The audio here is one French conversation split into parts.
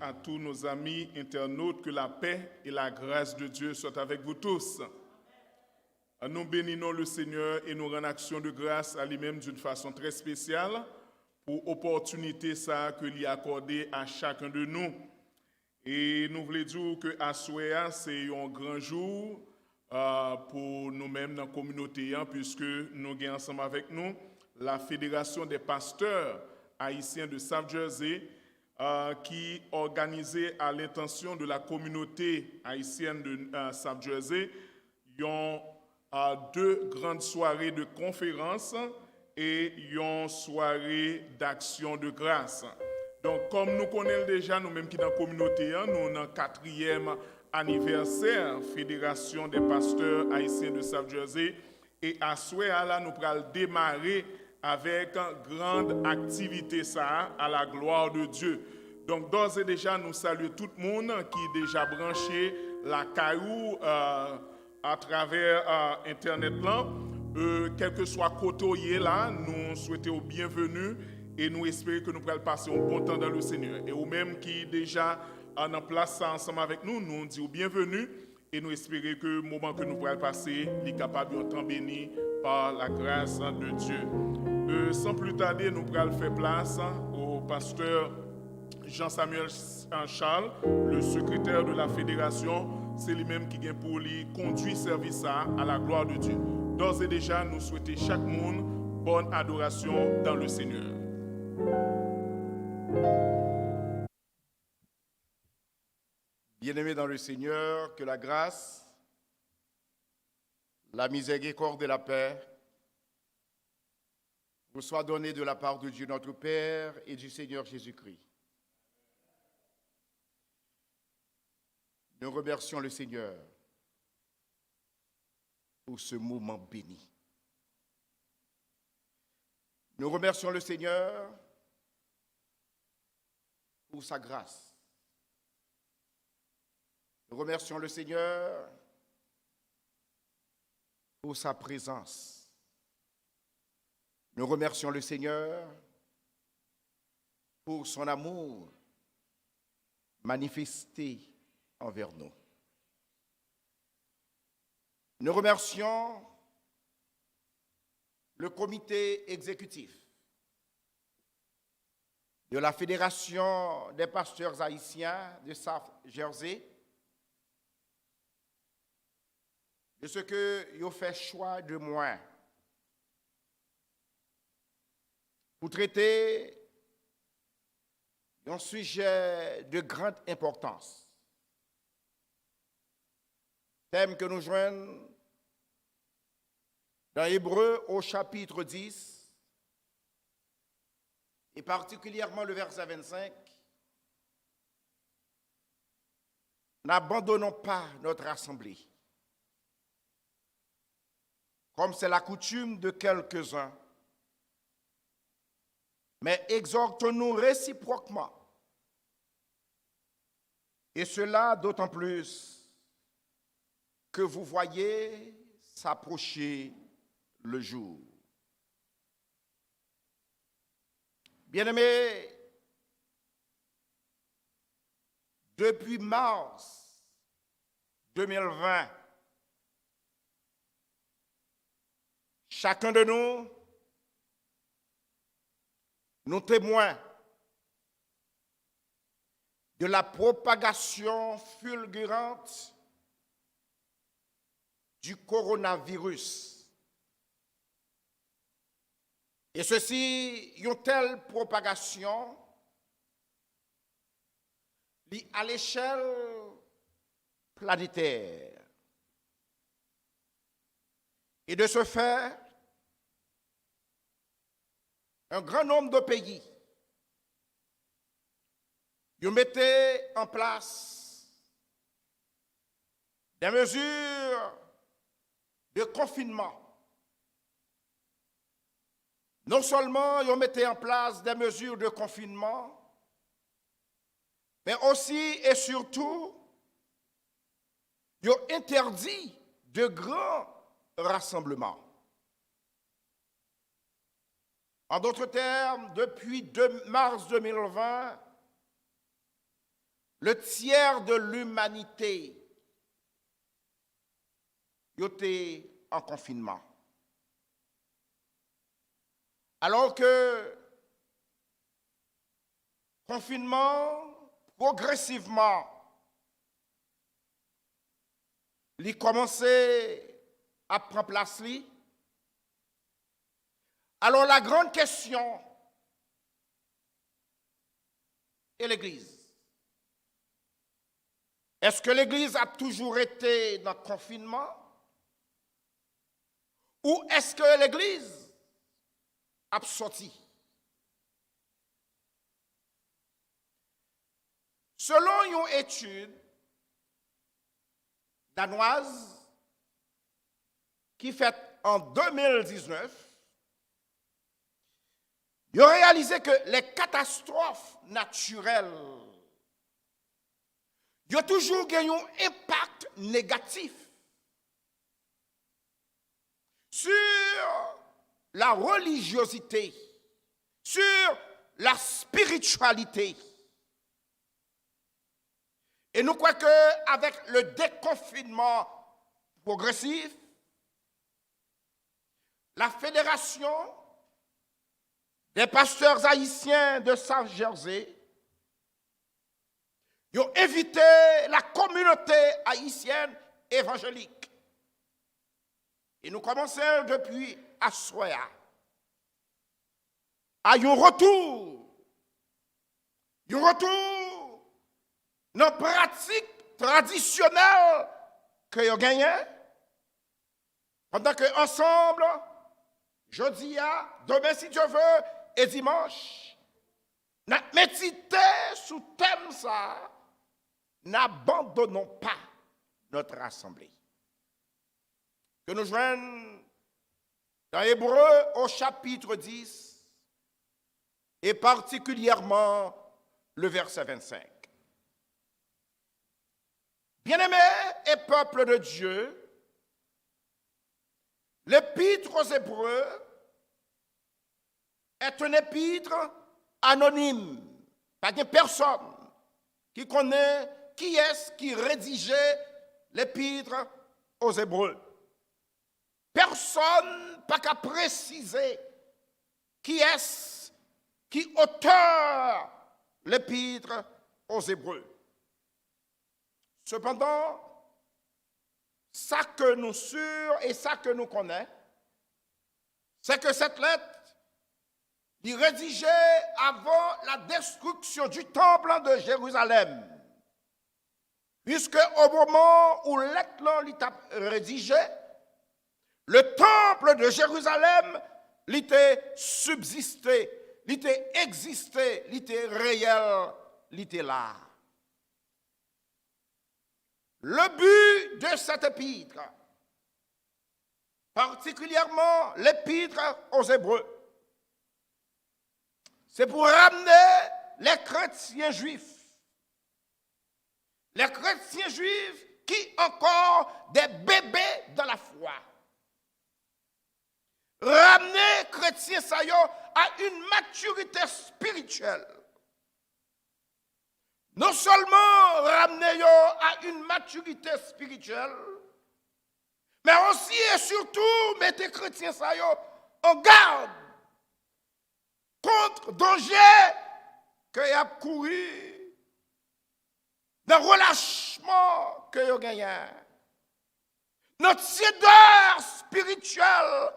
À tous nos amis internautes, que la paix et la grâce de Dieu soient avec vous tous. Nous bénissons le Seigneur et nous rendons action de grâce à lui-même d'une façon très spéciale pour l'opportunité que lui a accordée à chacun de nous. Et nous voulons dire que Aswea, c'est un grand jour pour nous-mêmes dans la communauté, puisque nous avons ensemble avec nous la Fédération des pasteurs haïtiens de South Jersey, qui organisait à l'intention de la communauté haïtienne de South Jersey deux grandes soirées de conférences et une soirée d'action de grâce. Donc, comme nous connaissons déjà, nous-mêmes qui dans la communauté, nous sommes dans le 4e anniversaire Fédération des pasteurs haïtiens de South Jersey. Et à ce moment-là, nous allons démarrer avec une grande activité à la gloire de Dieu. Donc, d'ores et déjà, nous saluons tout le monde qui est déjà branché la caillou à travers Internet. Quel que soit côté là, nous souhaitons bienvenue et nous espérons que nous pourrons passer un bon temps dans le Seigneur. Et vous-même qui est déjà en place ensemble avec nous, nous disons bienvenue et nous espérons que le moment que nous pourrons passer est capable de temps béni par la grâce de Dieu. Sans plus tarder, nous pourrons faire place au pasteur Jean-Samuel Charles, le secrétaire de la fédération. C'est lui-même qui vient pour lui conduire service à la gloire de Dieu. D'ores et déjà, nous souhaitons chaque monde bonne adoration dans le Seigneur. Bien-aimés dans le Seigneur, que la grâce, la miséricorde et la paix vous soient données de la part de Dieu notre Père et du Seigneur Jésus-Christ. Nous remercions le Seigneur pour ce moment béni. Nous remercions le Seigneur pour sa grâce. Nous remercions le Seigneur pour sa présence. Nous remercions le Seigneur pour son amour manifesté envers nous. Nous remercions le comité exécutif de la Fédération des pasteurs haïtiens de South Jersey de ce que ils ont fait choix de moi pour traiter d'un sujet de grande importance. Thème que nous joignons dans Hébreux au chapitre 10, et particulièrement le verset 25. N'abandonnons pas notre assemblée, comme c'est la coutume de quelques-uns, mais exhortons-nous réciproquement, et cela d'autant plus que vous voyez s'approcher le jour. Bien-aimés, depuis mars 2020, chacun de nous témoins de la propagation fulgurante du coronavirus. Et ceci, une telle propagation à l'échelle planétaire. Et de ce fait, un grand nombre de pays ils mettaient en place des mesures de confinement. Non seulement ils ont mis en place des mesures de confinement, mais aussi et surtout, ils ont interdit de grands rassemblements. En d'autres termes, depuis mars 2020, le tiers de l'humanité était en confinement. Alors que confinement, progressivement, il commençait à prendre place. Alors la grande question est l'Église. Est-ce que l'Église a toujours été dans le confinement? Ou est-ce que l'Église a sorti? Selon une étude danoise qui fait en 2019, ils ont réalisé que les catastrophes naturelles ont toujours eu un impact négatif sur la religiosité, sur la spiritualité. Et nous croyons qu'avec le déconfinement progressif, la Fédération des pasteurs haïtiens de South-Jersey ont invité la communauté haïtienne évangélique. Et nous commençons depuis Assoya à un retour dans la pratique traditionnelle que nous avons gagnée, pendant que ensemble, jeudi, demain si Dieu veut, et dimanche, nous méditons sous thème ça, n'abandonnons pas notre assemblée. Que nous joignons dans Hébreu au chapitre 10 et particulièrement le verset 25. Bien-aimés et peuple de Dieu, l'épître aux Hébreux est un épître anonyme. Pas de personne qui connaît qui est-ce qui rédigeait l'épître aux Hébreux. Personne pas qu'à préciser qui est-ce qui auteur l'épître aux Hébreux. Cependant, ça que nous sûrs et ça que nous connaissons, c'est que cette lettre est rédigée avant la destruction du temple de Jérusalem. Puisque au moment où lettre est rédigée, le temple de Jérusalem était subsisté, était existé, était réel, était là. Le but de cette épître, particulièrement l'épître aux Hébreux, c'est pour ramener les chrétiens juifs. Les chrétiens juifs qui encore des bébés dans la foi. Ramener les chrétiens à une maturité spirituelle. Non seulement ramener à une maturité spirituelle, mais aussi et surtout mettre les chrétiens en garde contre danger qu'il y a couru dans le relâchement que vous gagnez, notre tiédeur spirituelle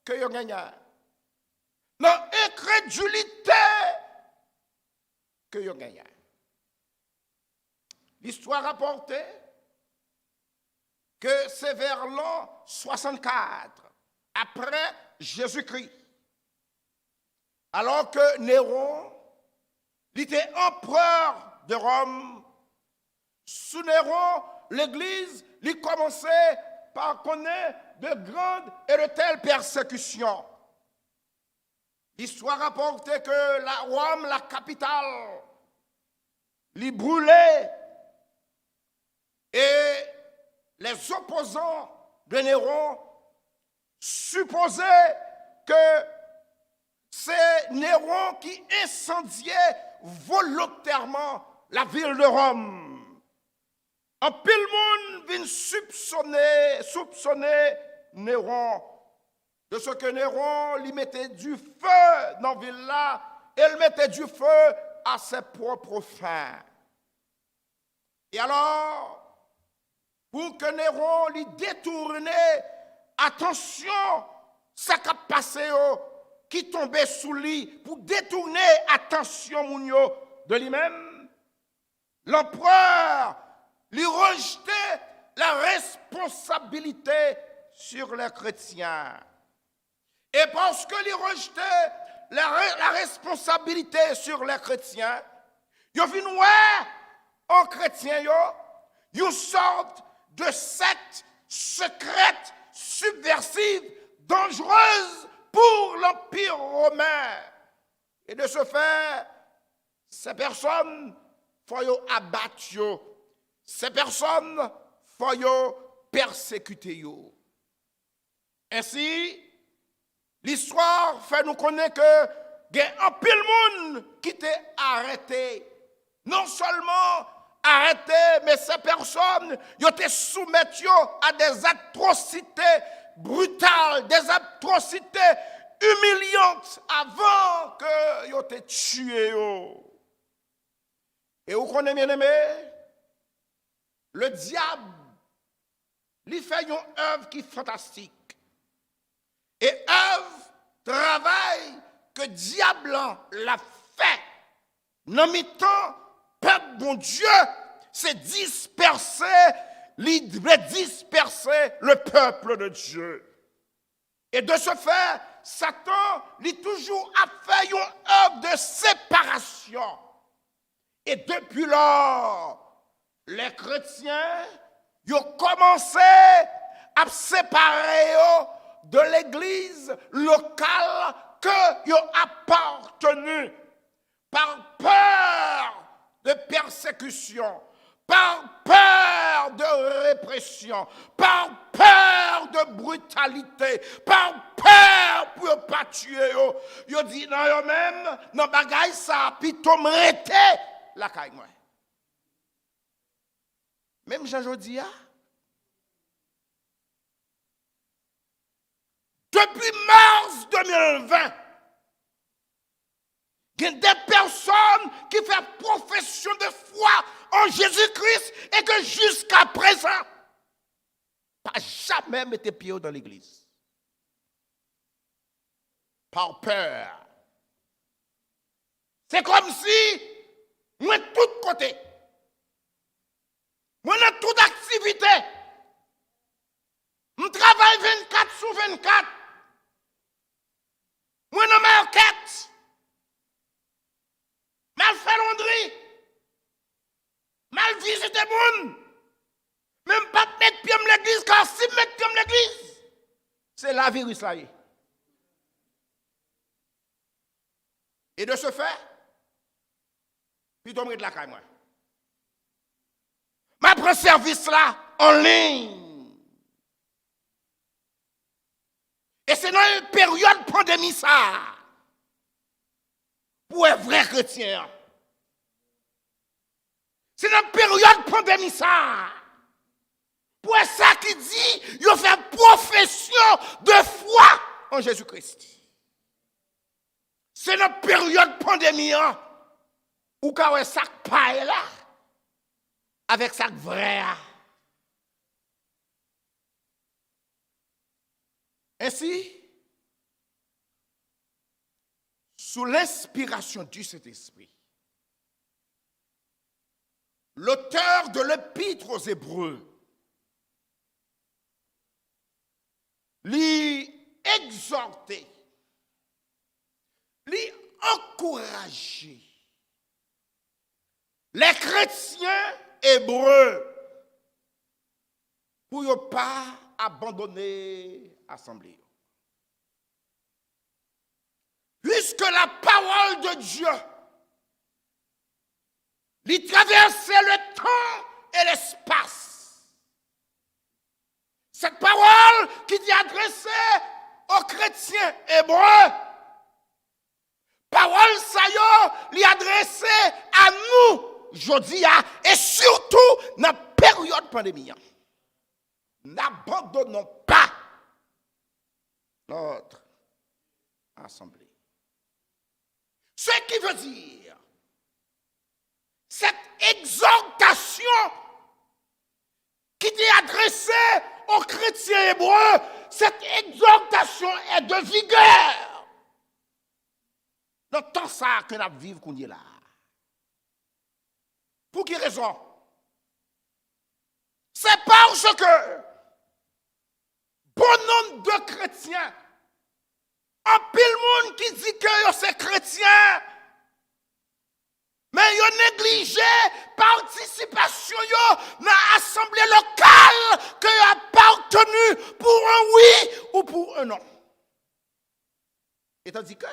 que vous gagnez, notre incrédulité que vous gagnez. L'histoire rapportait que c'est vers l'an 64, après Jésus-Christ, alors que Néron, il était empereur de Rome, Sous Néron, l'Église lui commençait par connaître de grandes et de telles persécutions. L'histoire rapporte que la Rome, la capitale, l'y brûlait et les opposants de Néron supposaient que c'est Néron qui incendiait volontairement la ville de Rome. En pile monde vient soupçonner Néron de ce que Néron lui mettait du feu dans la ville là, et il mettait du feu à ses propres fins. Et alors, pour que Néron lui détourne attention, ça qui a passé qui tombait sous lui, pour détourner attention mounio de lui-même, l'empereur lui rejetait la responsabilité sur les chrétiens. Et parce que lui rejetait la responsabilité sur les chrétiens, il vient en chrétien une sorte de secte secrète, subversive, dangereuse pour l'Empire romain. Et de ce fait, ces personnes faut abattre, ces personnes faut persécuter. Ainsi, l'histoire fait nous connaître que il y a un pile monde qui était arrêté. Non seulement arrêté, mais ces personnes étaient soumises à des atrocités brutales, des atrocités humiliantes avant que yo te tué. Et vous connaissez bien aimé, le diable, lui fait une œuvre qui est fantastique. Et œuvre, travail que diable l'a fait. Non mi-temps, peuple bon Dieu, c'est disperser le peuple de Dieu. Et de ce fait, Satan, lui toujours a fait une œuvre de séparation. Et depuis lors, les chrétiens, ils ont commencé à séparer de l'église locale qu'ils ont appartenu par peur de persécution, par peur de répression, par peur de brutalité, par peur pour ne pas tuer. Ils dit non, eux-mêmes, non, bagaille ça, puis tu m'arrêter la caille. Même Jean-Jodi, depuis mars 2020, il y a des personnes qui font profession de foi en Jésus-Christ et que jusqu'à présent, pas jamais mis pied dans l'église. Par peur. C'est comme si, moi, de tous côtés, moi, dans toute activité, je travaille 24 sur 24. Moi, dans ma enquête, mal fait laundry, mal visité monde, même pas mettre pied dans l'église, car si mettre pied dans l'église, c'est la virus là. Et de ce fait, puis tomber de la caille, moi. Ma prend service là en ligne. Et c'est dans une période pandémie ça. Pour un vrai chrétien. C'est dans une période pandémie ça. Pour ça qui dit, il fait profession de foi en Jésus-Christ. C'est dans une période pandémie où quand on sac paille là, avec sac vrai. Ainsi, sous l'inspiration du Saint-Esprit, l'auteur de l'Épître aux Hébreux lui exhorter, lui encourager les chrétiens hébreux pour ne pas abandonner l'assemblée. Puisque la parole de Dieu lui traversait le temps et l'espace. Cette parole qui est adressée aux chrétiens hébreux, parole ça lui adressée à nous, aujourd'hui, et surtout dans la période pandémie. N'abandonnons pas notre assemblée. Ce qui veut dire, cette exhortation qui est adressée aux chrétiens hébreux, cette exhortation est de vigueur dans le temps ça que nous vivons qu'on est là. Pour quelle raison? C'est parce que bon nombre de chrétiens, en pile monde qui dit que c'est chrétien, mais ils ont négligé participation dans l'assemblée locale que ils ont appartenu pour un oui ou pour un non. Et tandis que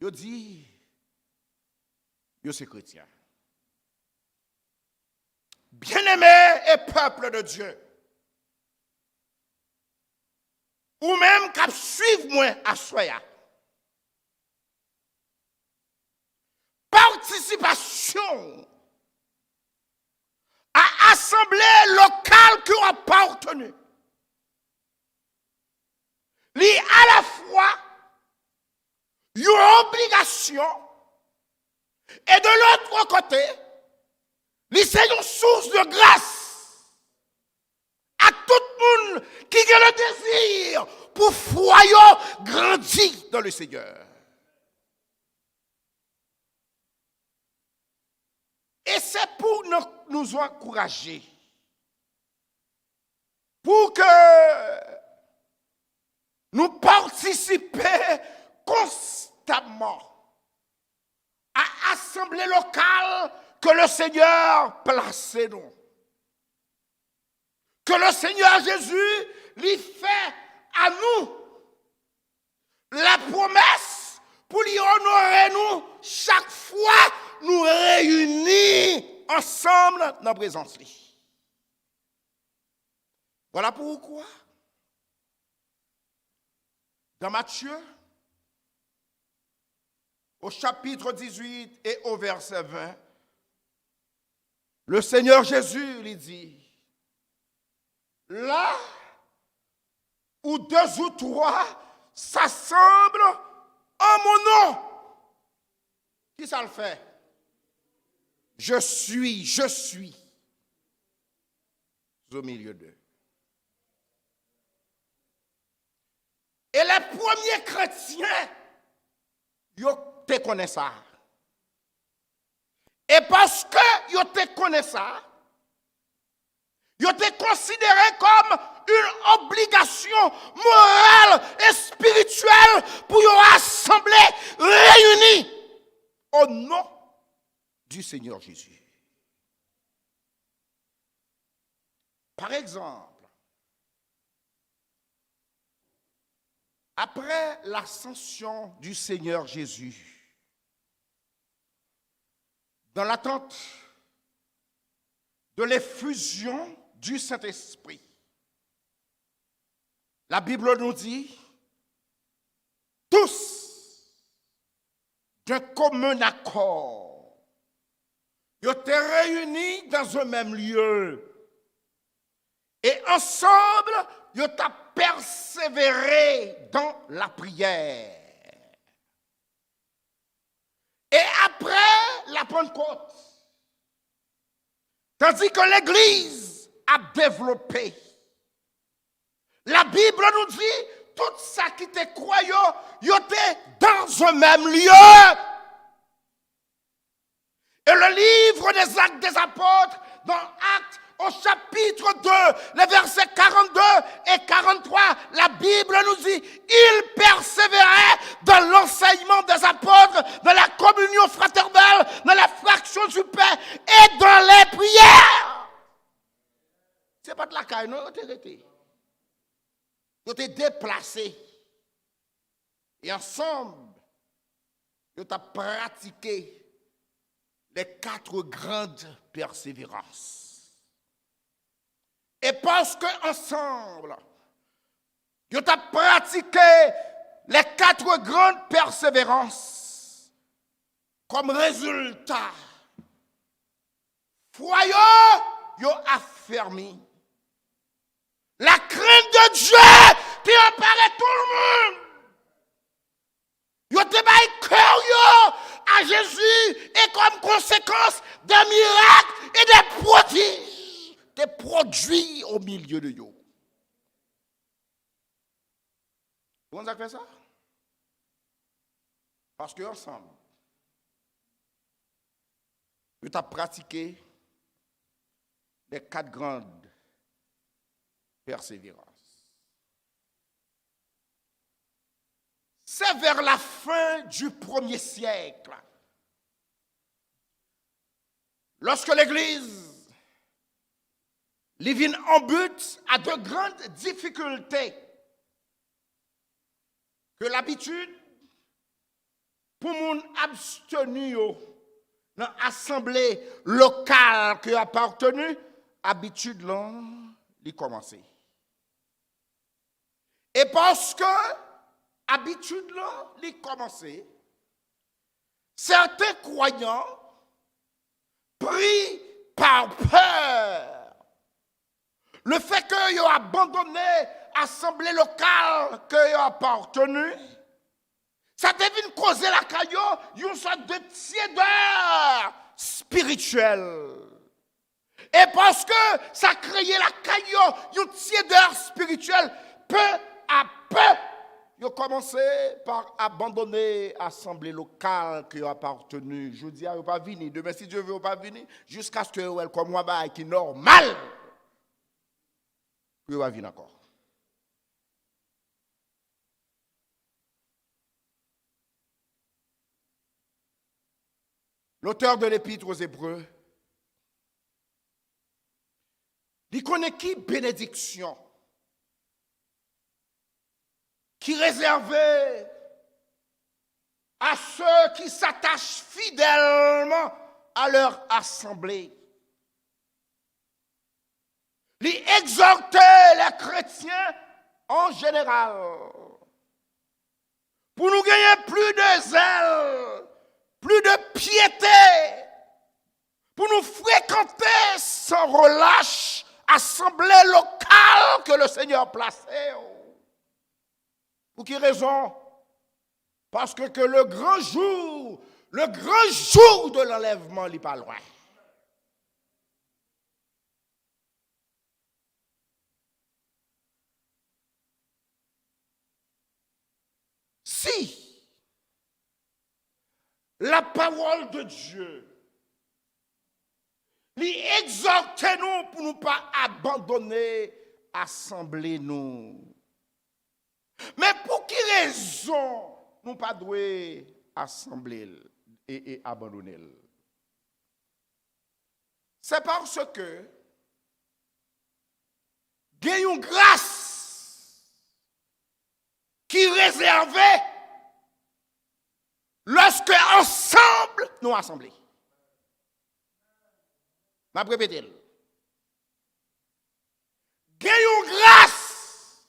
ils dit ils sont chrétiens. Bien-aimés et peuple de Dieu, ou même qu'à suivre moi à soya. Participation à assemblée locale qui a appartenu. Li à la fois une obligation et de l'autre côté, c'est une source de grâce à tout le monde qui a le désir pour foyer grandir dans le Seigneur. Et c'est pour nous encourager, pour que nous participions constamment à l'assemblée locale que le Seigneur place nous. Que le Seigneur Jésus lui fait à nous la promesse pour lui honorer nous chaque fois nous réunis ensemble dans la présence. Voilà pourquoi dans Matthieu, au chapitre 18 et au verset 20, le Seigneur Jésus lui dit, là où deux ou trois s'assemblent en mon nom, qui ça le fait? Je suis au milieu d'eux. Et les premiers chrétiens, ils te connaissent ça. Et parce que ils te connaissent ça, ils te considéré comme une obligation morale et spirituelle pour y rassembler, réunis au nom du Seigneur Jésus. Par exemple, après l'ascension du Seigneur Jésus, dans l'attente de l'effusion du Saint-Esprit, la Bible nous dit, tous, d'un commun accord, ils étaient réunis dans un même lieu. Et ensemble, ils ont persévéré dans la prière. Et après la Pentecôte, tandis que l'Église a développé, la Bible nous dit, tout ça qui était croyant, ils étaient dans un même lieu. Et le livre des Actes des Apôtres, dans Actes, au chapitre 2, les versets 42 et 43, la Bible nous dit, il persévérait dans l'enseignement des apôtres, dans la communion fraternelle, dans la fraction du pain et la caille, non, ils étaient déplacés. Et ensemble, ils ont pratiqué les 4 grandes persévérances. Et parce qu'ensemble, ils ont pratiqué les 4 grandes persévérances, comme résultat, foyer, ils ont affermi. La crainte de Dieu qui apparaît tout le monde. Ils ont débaillé cœur à Jésus et comme conséquence des miracles et des prodiges, des produits au milieu de eux. Comment ça fait ça? Parce qu'ensemble, nous avons pratiqué les 4 grandes persévérances. C'est vers la fin du 1er siècle, lorsque l'Église vient en but à de grandes difficultés, que l'habitude pour mon abstenu dans l'assemblée locale qui a appartenu, habitude là, il commencé. Et parce que habitude là, il commencé, certains croyants pris par peur, le fait qu'ils ont abandonné l'assemblée locale qu'ils ont appartenu, ça devine causer la caillou une sorte de tiédeur spirituelle. Et parce que ça créé la caillou une tiédeur spirituelle, peu à peu, ils ont commencé par abandonner l'assemblée locale qui a appartenu. Je dis, ils n'ont pas venir. Demain, si Dieu veut, ils pas venir. Jusqu'à ce que, comme moi, qui est normal, ils va venir encore. L'auteur de l'Épître aux Hébreux, il connaît qui bénédiction qui réservait à ceux qui s'attachent fidèlement à leur assemblée. Il exhortait les chrétiens en général pour nous gagner plus de zèle, plus de piété, pour nous fréquenter sans relâche assemblée locale que le Seigneur plaçait. Pour quelle raison? Parce que le grand jour de l'enlèvement n'est pas loin. Si la parole de Dieu lui exhorte nous pour ne pas abandonner assemblée nous. Mais pour quelle raison nous pas doué assembler et abandonner? C'est parce que il y a une grâce qui est réservée lorsque ensemble nous assemblés. Je vais répéter. Il y a une grâce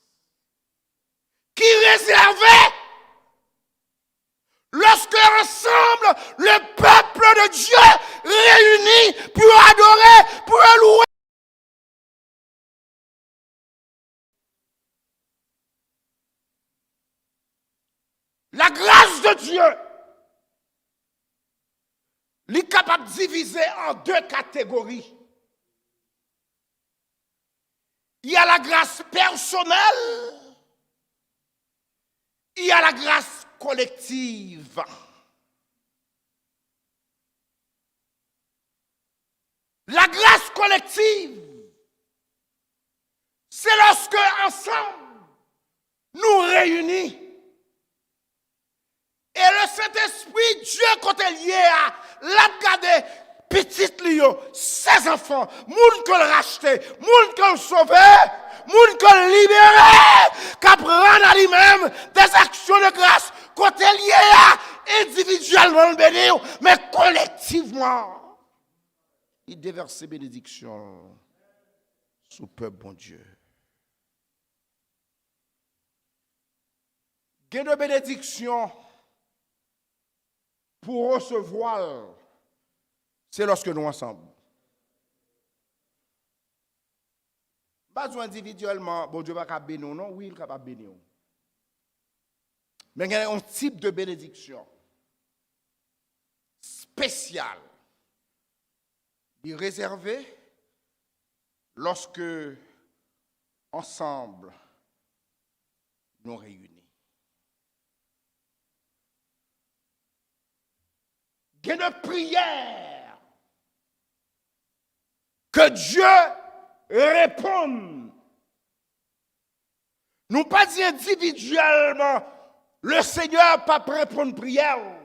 qui est réservée lorsque ensemble le peuple de Dieu réuni pour adorer, pour louer. La grâce de Dieu est capable de diviser en 2 catégories. Il y a la grâce personnelle, il y a la grâce collective. La grâce collective, c'est lorsque ensemble nous réunissons. Et le Saint-Esprit, Dieu, quand il y a, l'a gardé, petit Lio, 16 enfants, moun que le racheté, moun que le sauvé, moun que le libéré, qui prend à lui-même des actions de grâce, côté lié individuellement le bénir, mais collectivement, il déverse ses bénédictions sous peuple bon Dieu. Il y a de bénédictions pour recevoir, c'est lorsque nous ensemble. Pas individuellement, bon Dieu va pas bénir, non, oui, il est capable de bénir. Mais il y a un type de bénédiction spéciale, réservé lorsque ensemble nous réunissons. Il y a une prière que Dieu réponde. Nous pas dit individuellement, le Seigneur pas répondre prière.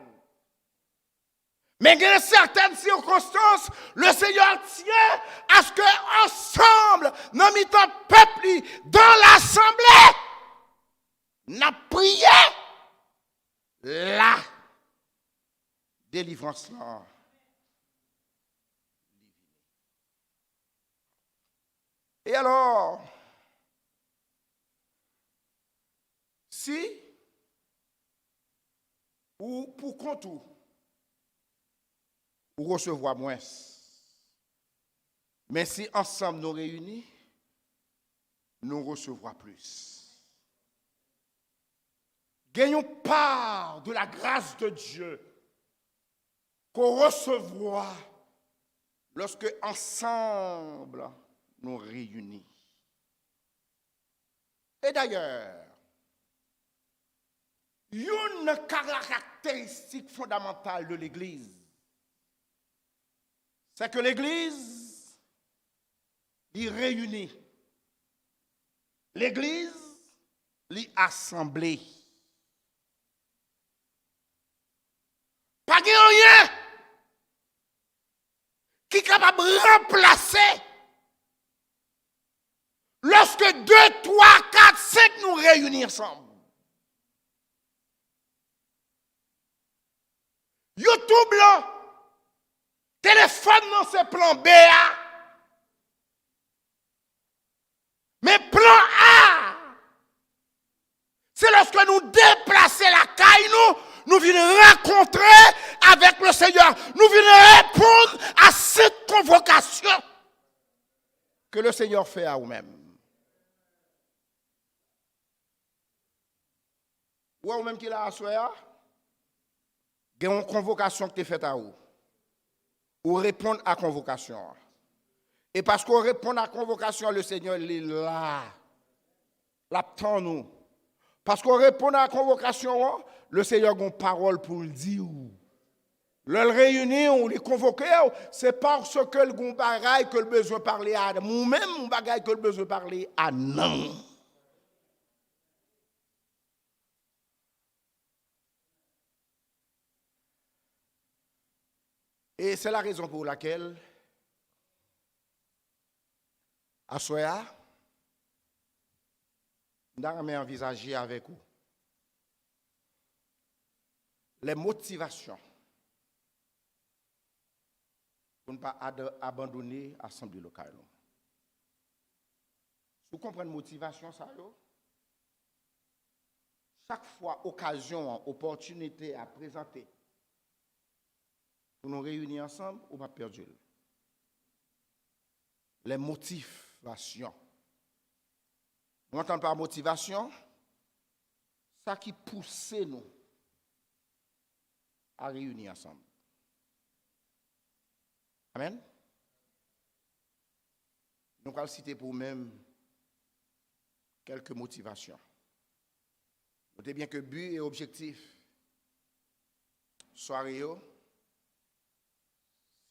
Mais dans certaines circonstances, le Seigneur tient à ce que ensemble, nous mettons peuple dans l'assemblée, nous prié la délivrance là. Et alors, si, ou pour compte ou recevoir moins, mais si ensemble nous réunis, nous recevrons plus. Gagnons part de la grâce de Dieu qu'on recevra lorsque ensemble nous réunis. Et d'ailleurs, une caractéristique fondamentale de l'Église, c'est que l'Église est réunie. L'Église est assemblée. Pas de rien qui est capable de remplacer lorsque 2, 3, 4, 5 nous réunissons ensemble. YouTube là, téléphone dans ce plan B. Mais plan A, c'est lorsque nous déplaçons la caille, nous venons rencontrer avec le Seigneur. Nous venons répondre à cette convocation que le Seigneur fait à vous-même. Ou vous-même qui l'a assuré, il y a une convocation qui est faite à vous. Ou répondre à la convocation. Et parce qu'on répond à la convocation, le Seigneur il est là. L'attend nous. Parce qu'on répond à la convocation, le Seigneur a une parole pour le dire. Le réunir, on les convoquer, c'est parce que le bagaille que le besoin de parler à nous-mêmes, le bagaille que le besoin de parler à nous. Et c'est la raison pour laquelle, à Soya, nous avons envisagé avec vous les motivations pour ne pas abandonner l'Assemblée locale. Vous comprenez motivation, ça? Chaque fois, occasion, opportunité à présenter, pour nous réunir ensemble, on va perdre. Les motivations. On entend par motivation, ça qui pousse nous à réunir ensemble. Amen. Nous allons citer pour même quelques motivations. Notez bien que but et objectif, soirée,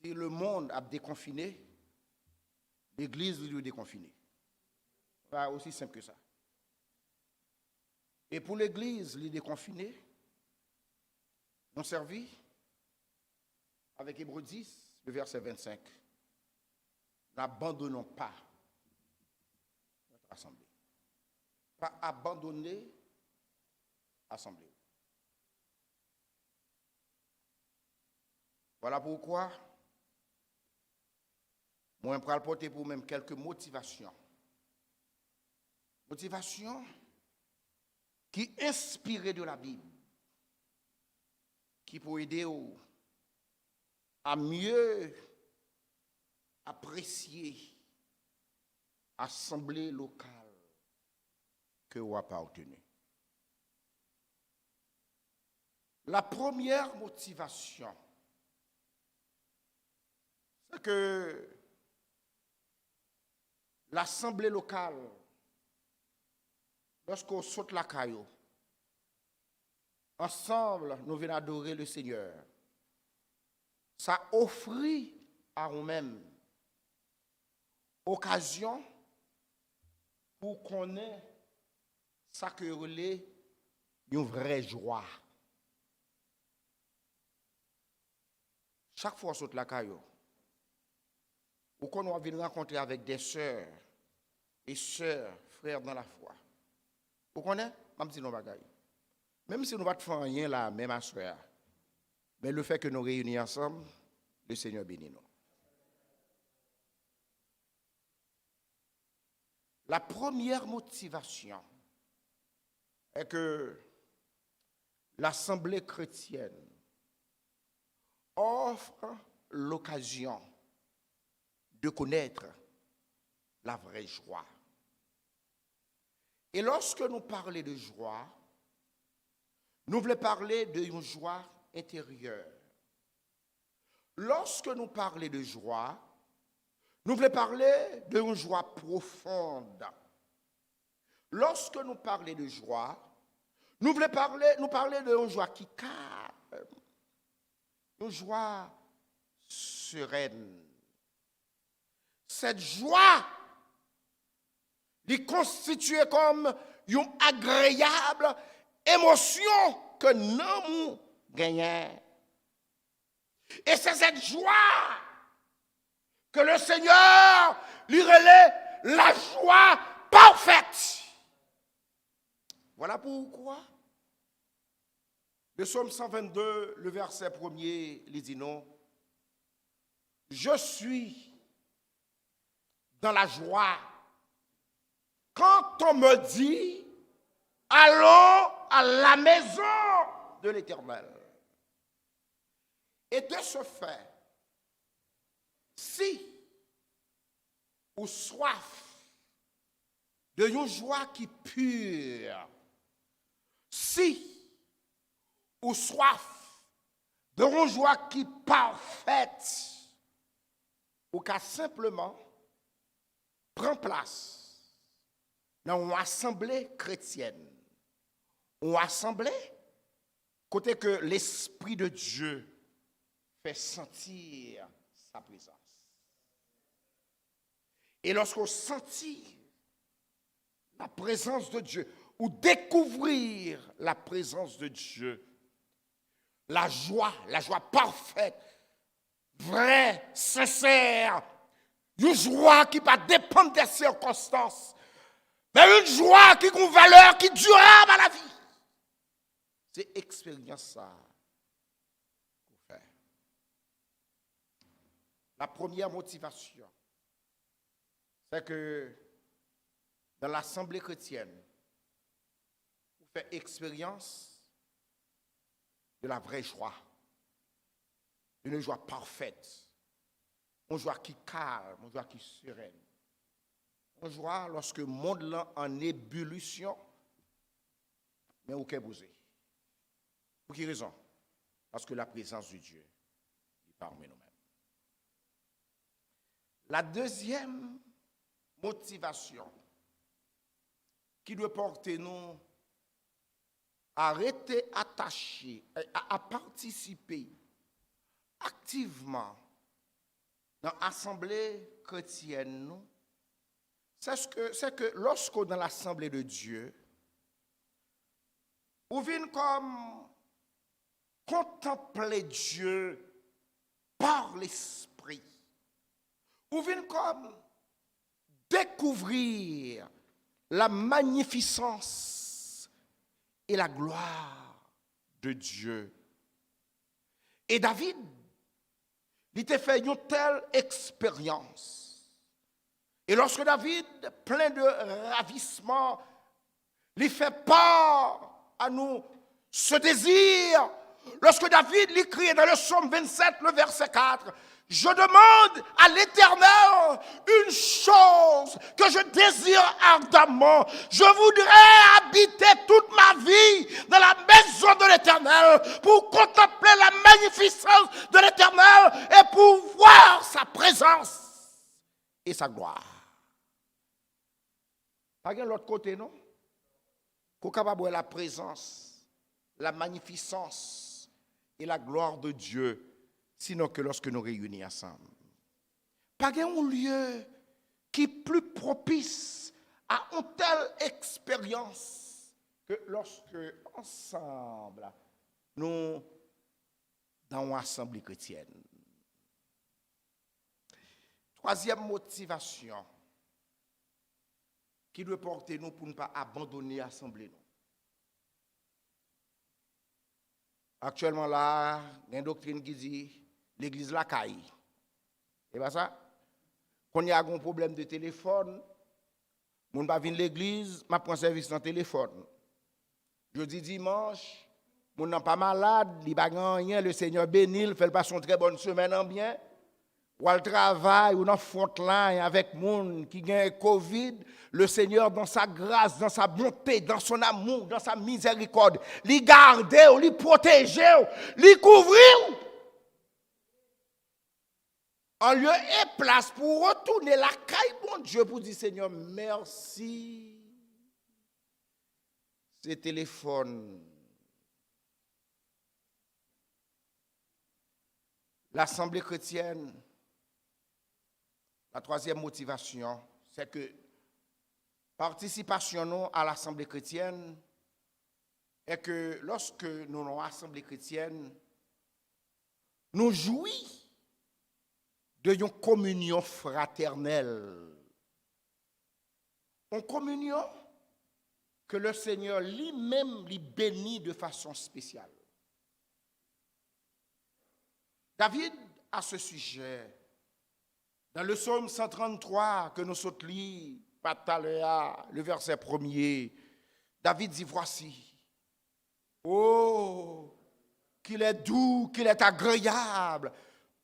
si le monde a déconfiné, l'Église lui déconfiné. Pas aussi simple que ça. Et pour l'Église, lui déconfiné, nous servi avec Hébreux 10, le verset 25. n'abandonnons pas notre assemblée. Pas abandonner l'assemblée. Voilà pourquoi moi, je vais apporter pour même quelques motivations. Motivations qui inspirent de la Bible, qui pour aider à mieux apprécier l'assemblée locale que vous appartenez. La première motivation, c'est que l'assemblée locale, lorsqu'on saute la caillou, ensemble, nous venons adorer le Seigneur. Ça offrit à nous-mêmes occasion pour qu'on ait ça que relais une vraie joie. Chaque fois qu'on saute la caillou, ou qu'on va venir rencontrer avec des sœurs et sœurs, frères dans la foi. Vous connaissez? Même si nous ne même si nous ne faisons pas rien là, même à soeur. Mais le fait que nous réunis ensemble, le Seigneur bénit nous. La première motivation est que l'Assemblée chrétienne offre l'occasion de connaître la vraie joie. Et lorsque nous parlons de joie, nous voulons parler d'une joie intérieure. Lorsque nous parlons de joie, nous voulons parler d'une joie profonde. Lorsque nous parlons de joie, nous voulons parler d'une joie qui calme, une joie sereine. Cette joie est constituée comme une agréable émotion que nous gagnons. Et c'est cette joie que le Seigneur lui relaie la joie parfaite. Voilà pourquoi le psaume 122, le verset 1er, il dit non. Je suis dans la joie quand on me dit allons à la maison de l'Éternel. Et de ce fait, si ou soif d'une joie qui pure, si ou soif d'une joie qui parfaite, ou qu'à simplement prendre place dans une assemblée chrétienne, une assemblée côté que l'Esprit de Dieu fait sentir sa présence. Et lorsqu'on sentit la présence de Dieu, ou découvrir la présence de Dieu, la joie parfaite, vraie, sincère, une joie qui ne va pas dépendre des circonstances, mais une joie qui a une valeur qui durable à la vie. C'est expérience ça qu'on fait. La première motivation, c'est que dans l'assemblée chrétienne, on fait expérience de la vraie joie, une joie parfaite, une joie qui calme, une joie qui sereine, une joie lorsque le monde là en ébullition, mais aucun bousé. Pour quelle raison? Parce que la présence de Dieu est parmi nous-mêmes. La deuxième motivation qui doit porter nous à rester attachés, à participer activement dans l'assemblée chrétienne, c'est que lorsque dans l'assemblée de Dieu, on vient comme contempler Dieu par l'Esprit. Ou vient comme découvrir la magnificence et la gloire de Dieu. Et David, il t'a fait une telle expérience. Et lorsque David, plein de ravissement, lui fait part à nous ce désir, lorsque David lui crie dans le psaume 27, le verset 4, je demande à l'Éternel une chose que je désire ardemment. Je voudrais habiter toute ma vie dans la maison de l'Éternel pour contempler la magnificence de l'Éternel et pour voir sa présence et sa gloire. Pas de l'autre côté, non? Qu'on capable voir la présence, la magnificence et la gloire de Dieu. Sinon que lorsque nous réunis ensemble. Pas un lieu qui est plus propice à une telle expérience que lorsque ensemble nous dans une assemblée chrétienne. Troisième motivation qui doit porter nous pour ne pas abandonner l'assemblée. Actuellement là, il y a une doctrine qui dit l'église la caille. Et pas ça? Quand il y a un problème de téléphone, on ne va pas venir à l'église, je prends service dans le téléphone. Jeudi, dimanche, on n'est pas malade, il n'y a pas rien, le Seigneur bénit, il fait passer une très bonne semaine en bien. Ou al travail, ou dans frontline avec moun qui gagne Covid, le Seigneur dans sa grâce, dans sa bonté, dans son amour, dans sa miséricorde, li garde, li protège, li couvrir. En lieu et place pour retourner la caille, bon Dieu, pour dire Seigneur, merci. Ce téléphone. L'Assemblée chrétienne. La troisième motivation, c'est que participation à l'Assemblée chrétienne est que lorsque nous sommes l'Assemblée chrétienne, nous jouissons d'une communion fraternelle. Une communion que le Seigneur lui-même lui bénit de façon spéciale. David, à ce sujet, dans le psaume 133 que nous sommes lus, le verset 1er, David dit voici, oh, qu'il est doux, qu'il est agréable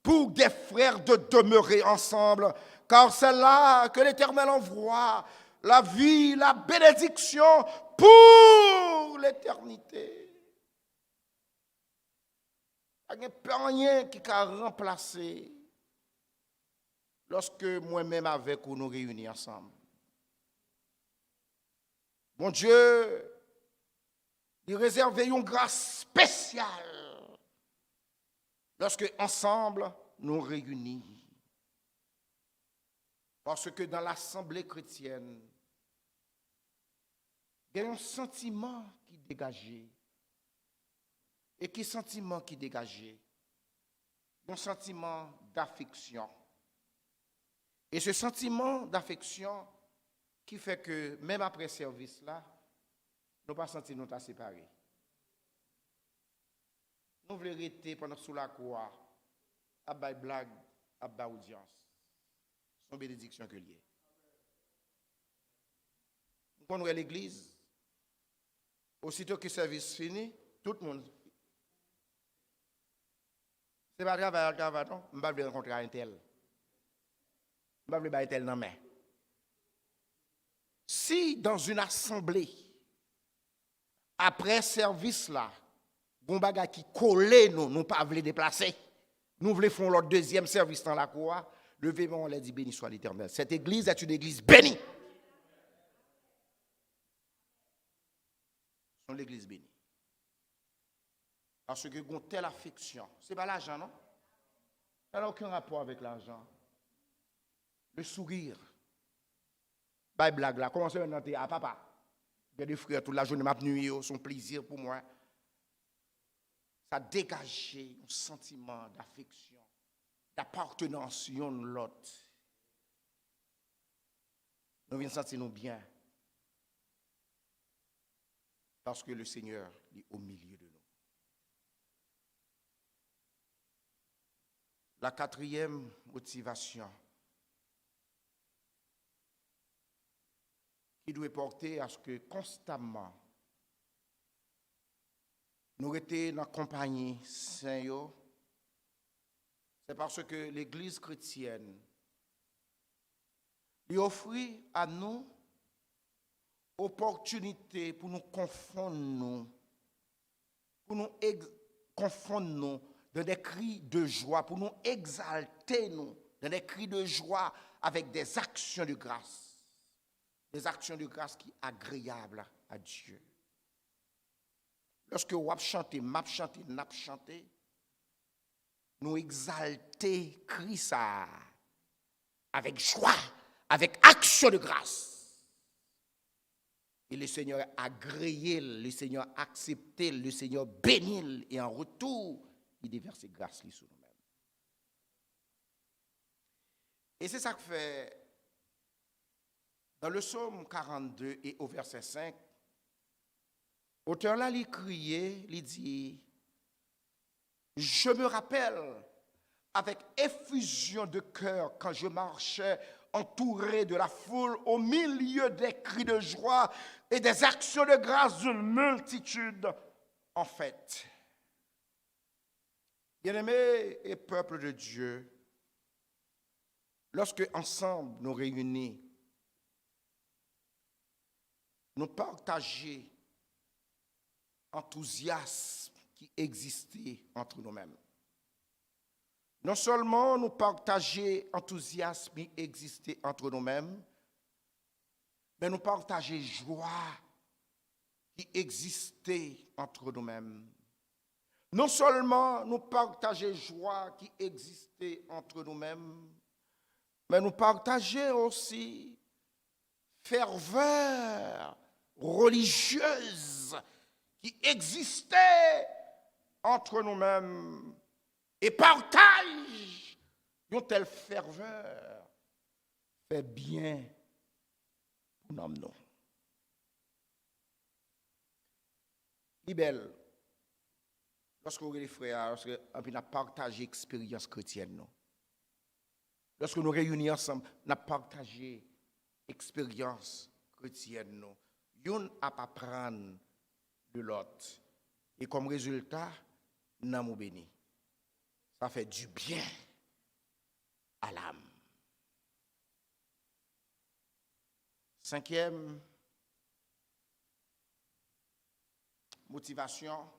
pour des frères de demeurer ensemble, car c'est là que l'Éternel envoie la vie, la bénédiction pour l'éternité. Il n'y a pas rien qui a remplacé lorsque moi-même avec vous nous réunis ensemble. Mon Dieu, il réserve une grâce spéciale lorsque ensemble nous réunis. Parce que dans l'assemblée chrétienne, il y a un sentiment qui est dégagé. Et quel sentiment qui est dégagé? Un sentiment d'affection. Et ce sentiment d'affection qui fait que même après ce service-là, nous ne pas sentir nous séparés. Nous voulons rester pendant sous la croix, à bailler blague, à bailler audience. C'est une bénédiction que lié. Quand nous sommes à l'église, aussitôt que le service fini, tout le monde. C'est pas grave, non? Je ne vais pas rencontrer un tel. Je ne vais pas un tel dans main. Si dans une assemblée, après service là, bon bagage qui collait nous, nous pas voulons déplacer, nous voulons faire notre deuxième service dans la cour, levez-moi, on l'a dit béni soit l'Éternel. Cette église est une église bénie. C'est l'église bénie. Parce que une telle affection, ce n'est pas l'argent, non? Ça n'a aucun rapport avec l'argent. Le sourire. Bah, blague là, comment ça va noter à papa? Il y a des frères toute la journée, m'a nuit, son plaisir pour moi. Ça dégage un sentiment d'affection, d'appartenance l'un l'autre. nous venons sentir nous bien. Parce que le Seigneur est au milieu de nous. La quatrième motivation qui doit porter à ce que constamment nous étions dans la compagnie Saint-Yo, c'est parce que l'Église chrétienne lui offre à nous opportunité pour nous confondre nous dans des cris de joie, pour nous exalter nous dans des cris de joie avec des actions de grâce. Des actions de grâce qui sont agréables à Dieu. Lorsque vous chantez, m'a chanté, n'a chanté, nous exalter, crie ça avec joie, avec action de grâce. Et le Seigneur a agréé, le Seigneur a accepté, le Seigneur bénit, et en retour, il déverse grâce sur nous-mêmes. Et c'est ça que fait dans le psaume 42 et au verset 5, l'auteur là, il criait, il dit, je me rappelle avec effusion de cœur quand je marchais entouré de la foule au milieu des cris de joie et des actions de grâce d'une multitude en fait. Bien-aimés et peuple de Dieu, lorsque ensemble nous réunis, nous partageons enthousiasme qui existait entre nous-mêmes. Non seulement nous partageons enthousiasme qui existait entre nous-mêmes, mais nous partageons joie qui existait entre nous-mêmes. Non seulement nous partageons joie qui existait entre nous-mêmes, mais nous partageons aussi ferveur religieuse qui existait entre nous-mêmes et partage une telle ferveur fait bien pour nous. Il belle lorsque vous les frères, lorsque nous partagé l'expérience chrétienne, lorsque nous réunis ensemble, nous partagé l'expérience chrétienne, nous apprendre de l'autre. Et comme résultat, nous sommes bénis. Ça fait du bien à l'âme. Cinquième motivation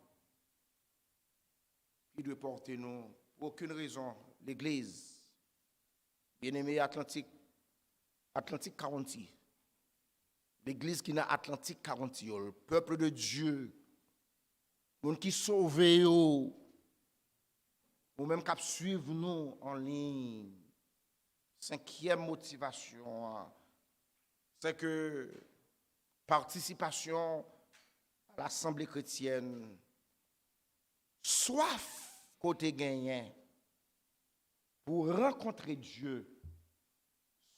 qui doit porter nous, pour aucune raison, l'Église, bien-aimée Atlantique 40, l'Église qui n'a Atlantique 40, le peuple de Dieu, monde qui sauve ou même qui suivre nous en ligne. Cinquième motivation, c'est que participation à l'Assemblée chrétienne, soif côté gagnant pour rencontrer Dieu,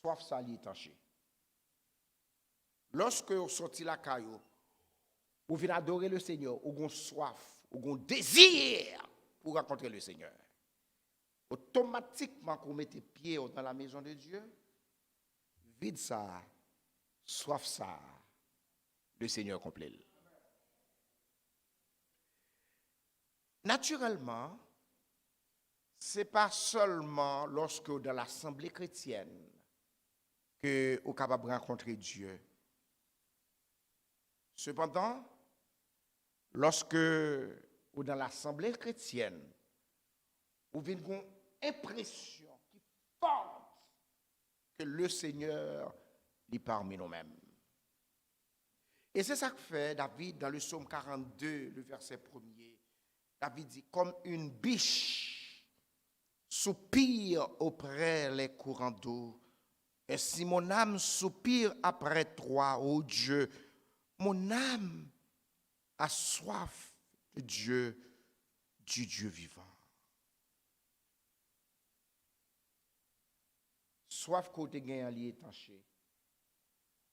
soif ça l'y étanché. Lorsque vous sortez la caillou, vous venez adorer le Seigneur, vous avez soif, vous avez désir pour rencontrer le Seigneur. Automatiquement, quand vous mettez pied dans la maison de Dieu, vide ça, soif ça, le Seigneur complet. Naturellement, ce n'est pas seulement lorsque dans l'assemblée chrétienne que vous êtes capable de rencontrer Dieu. Cependant, lorsque vous dans l'assemblée chrétienne, vous avez une impression qui est forte que le Seigneur est parmi nous-mêmes. Et c'est ça que fait David dans le psaume 42, le verset 1er. David dit, comme une biche soupire auprès les courants d'eau, ainsi mon âme soupire après toi, ô Dieu. Mon âme a soif de Dieu, du Dieu vivant. Soif côté gain allié étanché.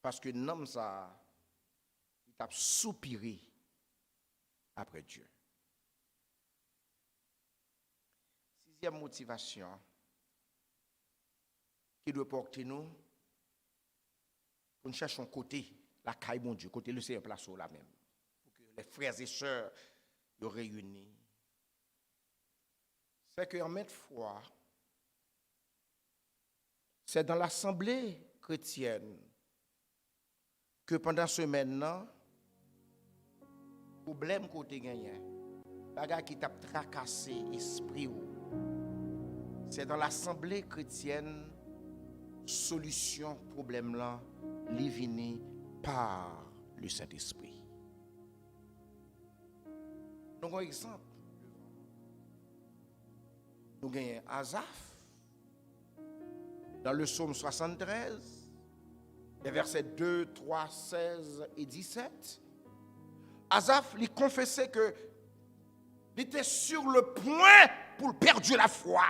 Parce que l'homme, ça, il a soupiré après Dieu. Sixième motivation qui doit porter nous pour nous chercher un côté, la caille bon Dieu, côté le Seigneur place là même. Pour que les frères et sœurs soient réunis. C'est qu'en maintes fois, c'est dans l'assemblée chrétienne que pendant ce semaine, problème côté gagné, bagage qui t'a tracassé esprit ou. C'est dans l'assemblée chrétienne solution problème là li vini par le Saint-Esprit. Donc un exemple, nous gagnons Asaph dans le psaume 73, les versets 2, 3, 16 et 17. Asaph lui confessait que il était sur le point pour perdre la foi.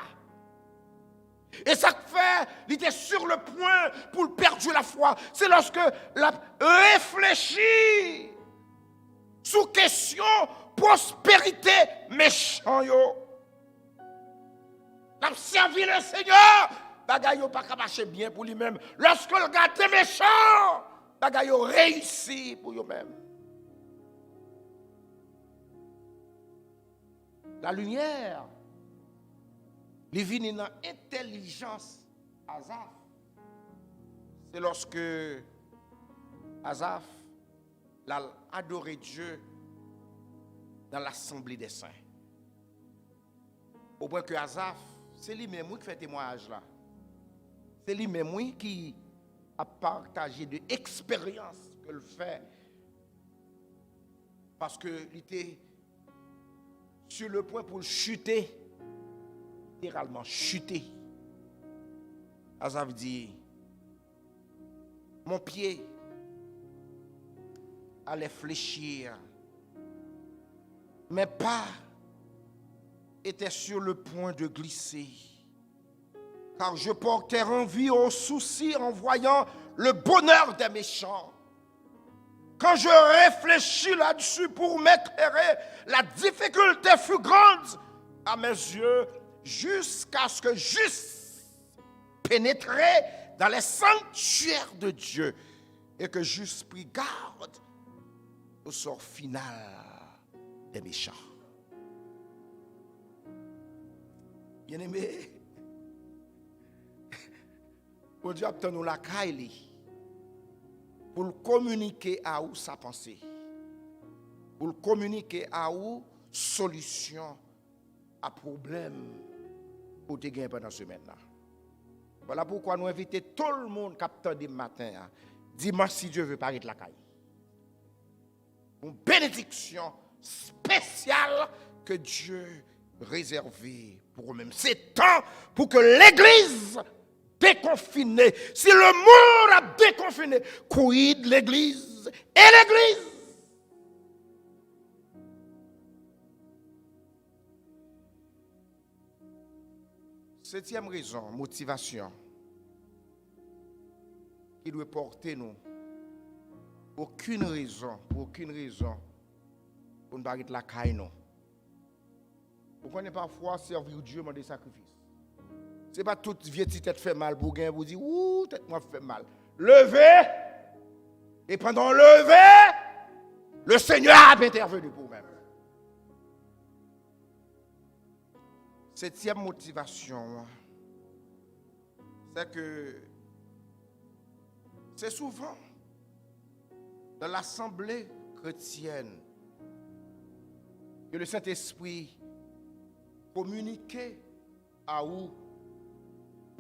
Et ça fait, il était sur le point pour perdre la foi. C'est lorsque la réfléchit sous question prospérité méchant yo. L'a servi le Seigneur, bagay yo pas marcher bien pour lui-même. Lorsque le gars est méchant, bagay yo réussi pour lui-même. La lumière, les vignes dans l'intelligence Asaph. C'est lorsque Asaph a adoré Dieu dans l'assemblée des saints. Au point que Asaph, c'est lui-même qui fait témoignage là. C'est lui-même qui a partagé de l'expérience que le fait. Parce qu'il était sur le point pour chuter. Littéralement chuter. Asaph dit, mon pied allait fléchir, mes pas étaient sur le point de glisser, car je portais envie au souci en voyant le bonheur des méchants. Quand je réfléchis là-dessus pour m'éclairer, la difficulté fut grande à mes yeux, jusqu'à ce que j'eusse pénétré dans les sanctuaires de Dieu et que j'eusse pris garde au sort final des méchants. Bien-aimé, bon Dieu obtient nous la caille pour le communiquer à où sa pensée, pour le communiquer à où solution à problème pour te gagner pendant la semaine là. Voilà pourquoi nous invitons tout le monde qui attend du matin, dimanche si Dieu veut paraître la caille. Une bénédiction spéciale que Dieu réservée pour eux-mêmes. C'est temps pour que l'Église déconfinée, si le monde a déconfiné, quid l'Église et l'Église. Septième raison, motivation, qui doit porter nous. Aucune raison, pour ne pas arrêter la caille, non. Vous connaissez parfois servir Dieu dans des sacrifices. Ce n'est pas toute vieille tête fait mal pour gagner, vous dites, ouh, tête moi fait mal. Levez, et pendant lever, le Seigneur a intervenu pour vous-même. Septième motivation, c'est que c'est souvent dans l'assemblée chrétienne que le Saint-Esprit communique à vous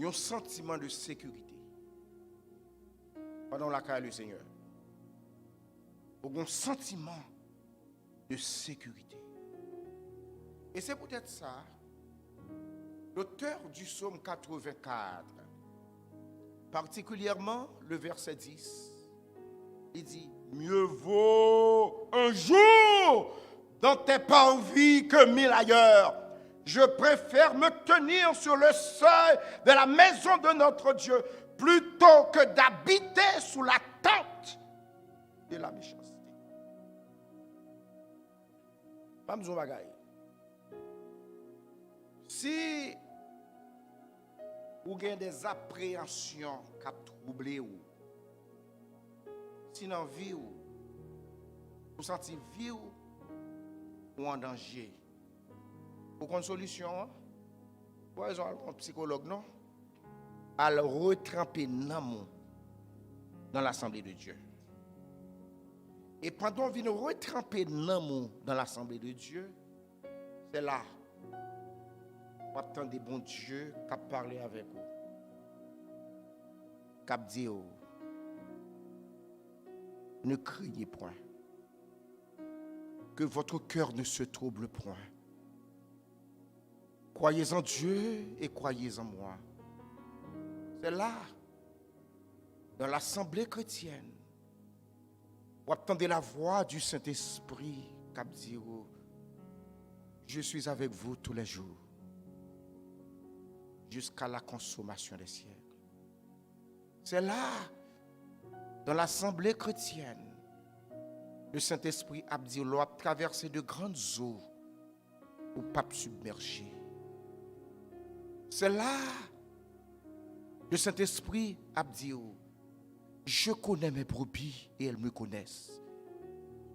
un sentiment de sécurité pendant la carrière du Seigneur. Un sentiment de sécurité. Et c'est peut-être ça. L'auteur du psaume 84, particulièrement le verset 10, il dit, mieux vaut un jour dans tes parvis que 1000 ailleurs. Je préfère me tenir sur le seuil de la maison de notre Dieu plutôt que d'habiter sous la tente Pas besoin de bagaille. Si vous avez des appréhensions qui troublent ou si dans la vie vous sentez vie ou en danger, pour une solution, pour exemple, un psychologue, non? À le retremper dans l'Assemblée de Dieu. Et pendant qu'on vient retremper dans l'Assemblée de Dieu, c'est là on attend des bons dieux qui parlent avec vous. Qui dit ne criez point. Que votre cœur ne se trouble point. Croyez en Dieu et croyez en moi. C'est là, dans l'assemblée chrétienne, vous attendez la voix du Saint-Esprit qui dit je suis avec vous tous les jours, jusqu'à la consommation des siècles. C'est là, dans l'assemblée chrétienne, le Saint-Esprit a dit l'on a traversé de grandes eaux pour ne pas submerger. C'est là, le Saint-Esprit a dit je connais mes brebis et elles me connaissent.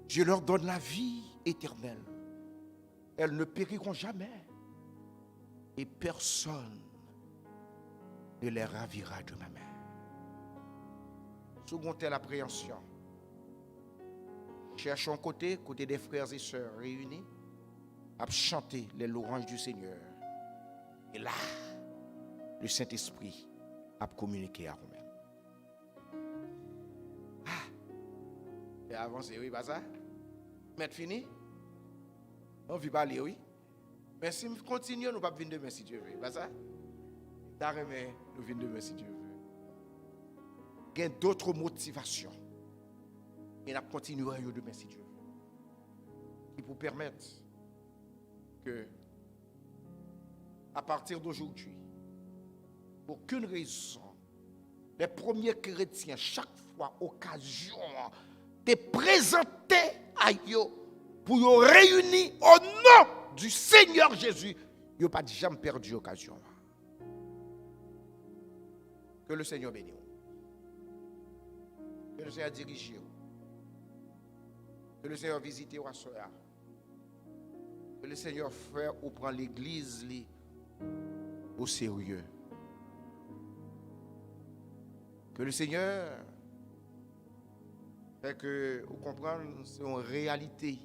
Je leur donne la vie éternelle. Elles ne périront jamais. Et personne ne les ravira de ma main. Seconde l'appréhension. Cherchons côté des frères et sœurs réunis à chanter les louanges du Seigneur. Et là, le Saint-Esprit a communiqué à vous-même. Et avancez, oui, pas ça? Mettre fini? On ne vit pas aller, oui. Mais si nous continuons, nous ne pouvons pas venir demain si Dieu veut. Pas ça? D'arrêter, nous venons demain si Dieu veut. Il y a d'autres motivations. Et nous continuerons demain si Dieu veut. Qui vous permettent que, à partir d'aujourd'hui, pour aucune raison, les premiers chrétiens, chaque fois, occasion, te présenter à eux pour nous réunir au nom du Seigneur Jésus. Ils n'ont pas jamais perdu l'occasion. Que le Seigneur bénisse. Que le Seigneur dirige. Que le Seigneur visite ou assoya. Que le Seigneur fait ou prend l'église au sérieux. Que le Seigneur fait que vous comprenez, c'est une réalité.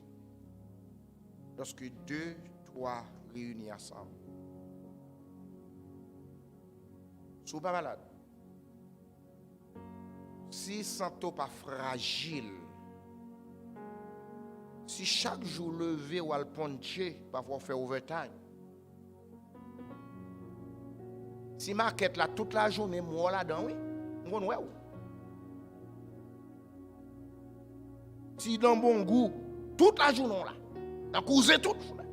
Lorsque 2, 3 réunis ensemble. Si vous n'êtes pas malade, si santo pas fragile, si chaque jour levé ou al poncher, parfois faire overtime, si market là toute la journée, moi là-dedans, oui, on ouais. Si dans bon goût, toute la journée là, dans couser toute la journée.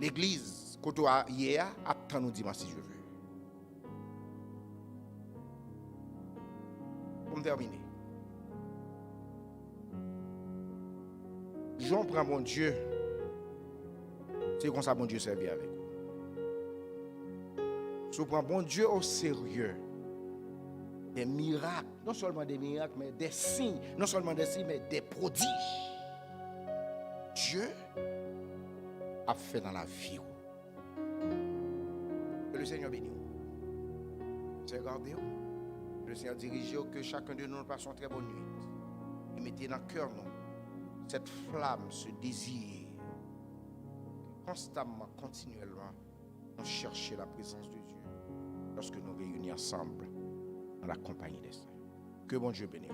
L'église, quand on a hier, attend nous dimanche si je veux. Pour terminer. Jean prend mon Dieu. C'est comme ça bon Dieu servit avec vous. Si vous prenez bon Dieu au sérieux, des miracles, non seulement des miracles, mais des signes, non seulement des signes, mais des prodiges. Dieu a fait dans la vie. Que le Seigneur bénisse. Regardez-vous. Le Seigneur dirige que chacun de nous passe une très bonne nuit. Et mettez dans le cœur nous cette flamme, ce désir. Constamment, continuellement, nous chercher la présence de Dieu lorsque nous réunissons ensemble dans la compagnie des saints. Que bon Dieu bénisse.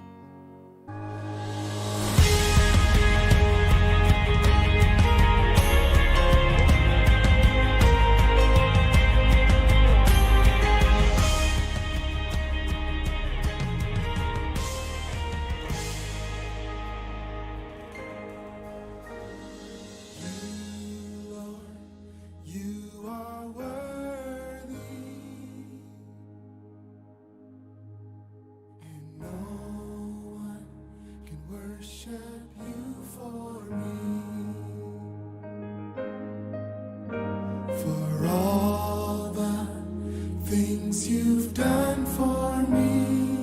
worship you for me, for all the things you've done for me.